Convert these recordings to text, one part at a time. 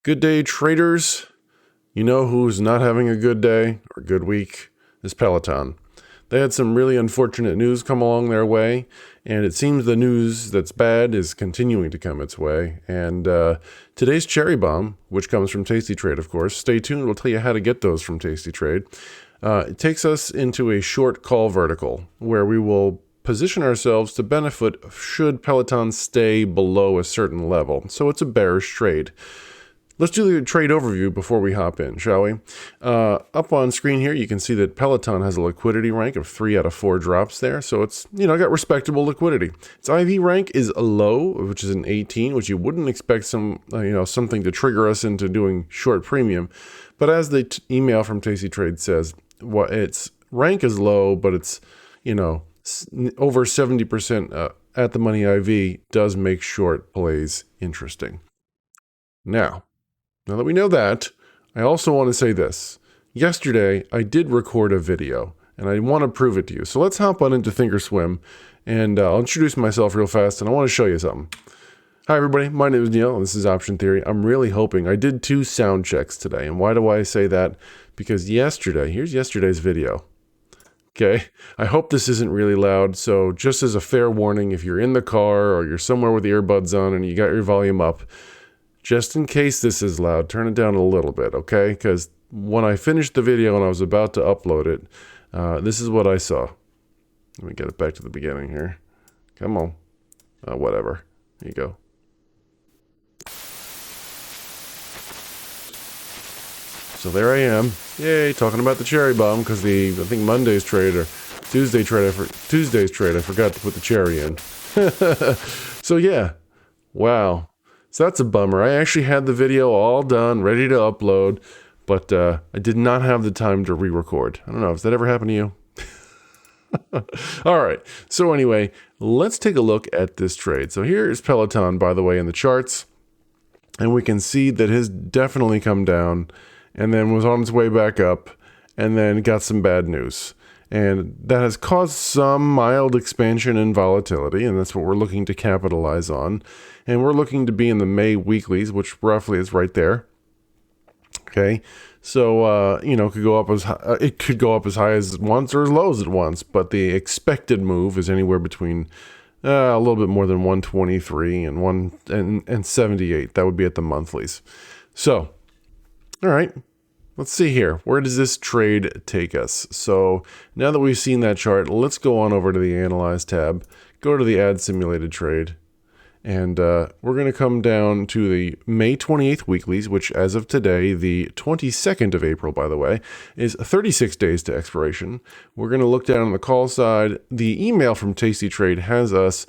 Good day, traders. You know who's not having a good day or good week is Peleton. They had some really unfortunate news come along their way, and it seems the news that's bad is continuing to come its way. And today's cherry bomb, which comes from Tasty Trade, of course, stay tuned. We'll tell you how to get those from Tasty Trade. It takes us into a short call vertical where we will position ourselves to benefit should Peleton stay below a certain level. So it's a bearish trade. Let's do the trade overview before we hop in, shall we? Up on screen here, you can see that Peleton has a liquidity rank of 3 out of 4 drops there. So it's, got respectable liquidity. Its IV rank is a low, which is an 18, which you wouldn't expect something to trigger us into doing short premium. But as the email from Tasty Trade says, its rank is low, but it's, over 70% at the money IV does make short plays interesting. Now that we know that, I also want to say this. Yesterday, I did record a video, and I want to prove it to you. So let's hop on into Thinkorswim, and I'll introduce myself real fast, and I want to show you something. Hi, everybody. My name is Neil, and this is Option Theory. I'm really hoping. I did 2 sound checks today, and why do I say that? Because here's yesterday's video. Okay, I hope this isn't really loud, so just as a fair warning, if you're in the car or you're somewhere with the earbuds on and you got your volume up, just in case this is loud, turn it down a little bit, okay? Because when I finished the video and I was about to upload it, this is what I saw. Let me get it back to the beginning here. Come on. Whatever. Here you go. So there I am. Yay, talking about the cherry bomb because I think Monday's trade or Tuesday's trade, I forgot to put the cherry in. So yeah. Wow. So that's a bummer. I actually had the video all done, ready to upload, but I did not have the time to re-record. I don't know, has that ever happened to you? All right, so anyway, let's take a look at this trade. So here is Peleton, by the way, in the charts, and we can see that it has definitely come down and then was on its way back up and then got some bad news. And that has caused some mild expansion in volatility, and that's what we're looking to capitalize on. And we're looking to be in the May weeklies, which roughly is right there. Okay, so it could go up as high as once or as low as once, but the expected move is anywhere between a little bit more than 123 and 78. That would be at the monthlies. So, all right. Let's see here. Where does this trade take us? So now that we've seen that chart, let's go on over to the Analyze tab, go to the Add Simulated Trade, and we're going to come down to the May 28th weeklies, which as of today, the 22nd of April, by the way, is 36 days to expiration. We're going to look down on the call side. The email from Tasty Trade has us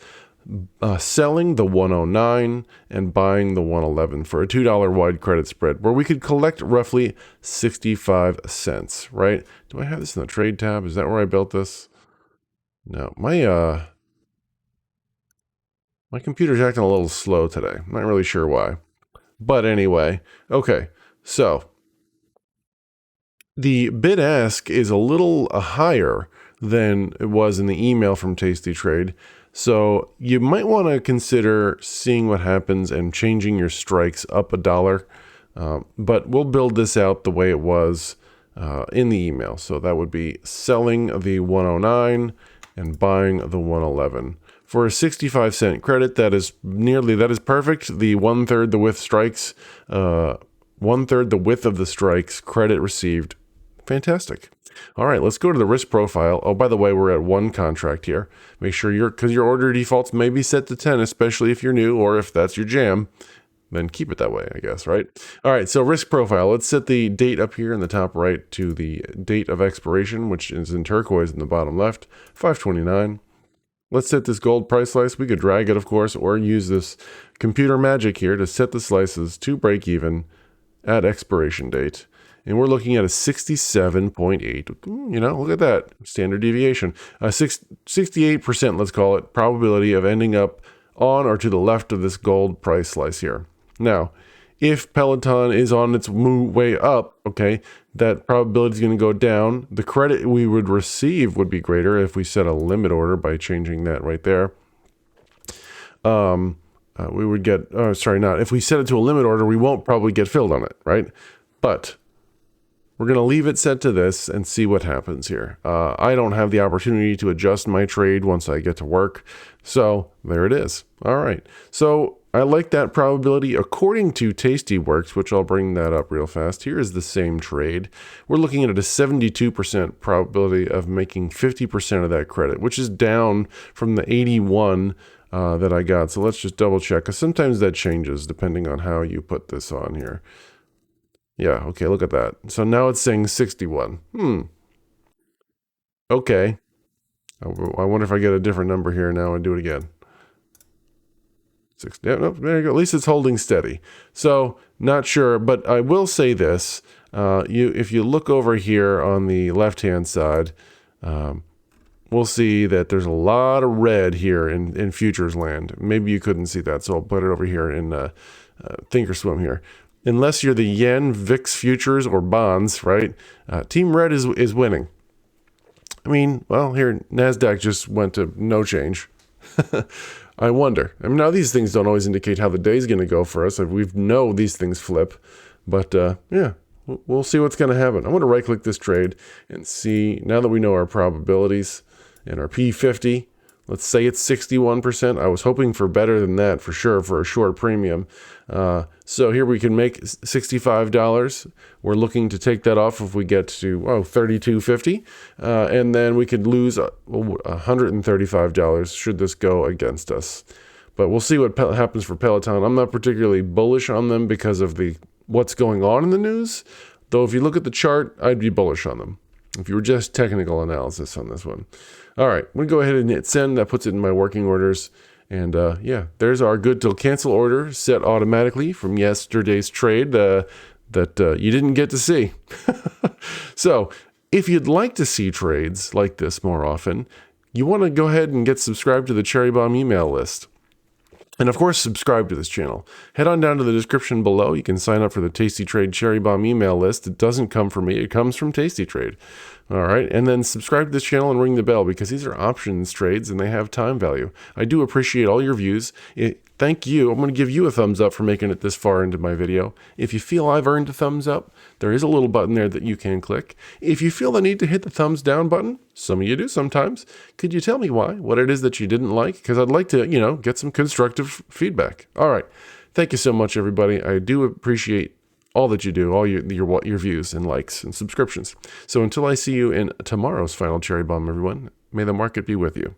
selling the 109 and buying the 111 for a $2 wide credit spread where we could collect roughly 65 cents, right? Do I have this in the trade tab? Is that where I built this? No, my computer's acting a little slow today. I'm not really sure why. But anyway, okay, so the bid ask is a little higher than it was in the email from Tasty Trade. So you might want to consider seeing what happens and changing your strikes up $1. But we'll build this out the way it was in the email. So that would be selling the 109 and buying the 111. For a 65-cent credit, that is perfect. The 1/3 the width strikes, 1/3 the width of the strikes, credit received. Fantastic. All right, let's go to the risk profile. Oh, by the way, we're at 1 contract here. Make sure because your order defaults may be set to 10, especially if you're new or if that's your jam. Then keep it that way, I guess, right? All right, so risk profile. Let's set the date up here in the top right to the date of expiration, which is in turquoise in the bottom left, 5/29. Let's set this gold price slice. We could drag it, of course, or use this computer magic here to set the slices to break even at expiration date. And we're looking at a 67.8. Look at that. Standard deviation. 68%, let's call it, probability of ending up on or to the left of this gold price slice here. Now, if Peleton is on its way up, okay, that probability is going to go down. The credit we would receive would be greater if we set a limit order by changing that right there. we would get, oh, sorry, not. If we set it to a limit order, we won't probably get filled on it, right? But we're going to leave it set to this and see what happens here. I don't have the opportunity to adjust my trade once I get to work. So there it is. All right. So I like that probability according to Tastyworks, which I'll bring that up real fast. Here is the same trade. We're looking at a 72% probability of making 50% of that credit, which is down from the 81 that I got. So let's just double check, because sometimes that changes depending on how you put this on here. Yeah, okay, look at that. So now it's saying 61. Okay. I wonder if I get a different number here now and do it again. 60. Yeah, nope, there you go. At least it's holding steady. So, not sure, but I will say this. If you look over here on the left-hand side, we'll see that there's a lot of red here in futures land. Maybe you couldn't see that, so I'll put it over here in Thinkorswim here. Unless you're the yen, VIX futures, or bonds, right? Team red is winning. I mean, well, here, NASDAQ just went to no change. I wonder. I mean, now these things don't always indicate how the day's going to go for us. We know these things flip. But, yeah, we'll see what's going to happen. I'm going to right-click this trade and see, now that we know our probabilities and our P50, let's say it's 61%. I was hoping for better than that for sure for a short premium. So here we can make $65. We're looking to take that off if we get to $32.50, and then we could lose $135 should this go against us. But we'll see what happens for Peloton. I'm not particularly bullish on them because of what's going on in the news. Though if you look at the chart, I'd be bullish on them if you were just technical analysis on this one. All right, I'm going to go ahead and hit send. That puts it in my working orders. And yeah, there's our good till cancel order set automatically from yesterday's trade that you didn't get to see. So if you'd like to see trades like this more often, you want to go ahead and get subscribed to the Cherry Bomb email list. And of course, subscribe to this channel. Head on down to the description below. You can sign up for the Tasty Trade Cherry Bomb email list. It doesn't come from me. It comes from Tasty Trade. All right. And then subscribe to this channel and ring the bell because these are options trades and they have time value. I do appreciate all your views. Thank you. I'm going to give you a thumbs up for making it this far into my video. If you feel I've earned a thumbs up, there is a little button there that you can click. If you feel the need to hit the thumbs down button, some of you do sometimes, could you tell me why? What it is that you didn't like? Because I'd like to, get some constructive feedback. All right. Thank you so much, everybody. I do appreciate all that you do, all your views and likes and subscriptions. So until I see you in tomorrow's final Cherry Bomb, everyone, may the market be with you.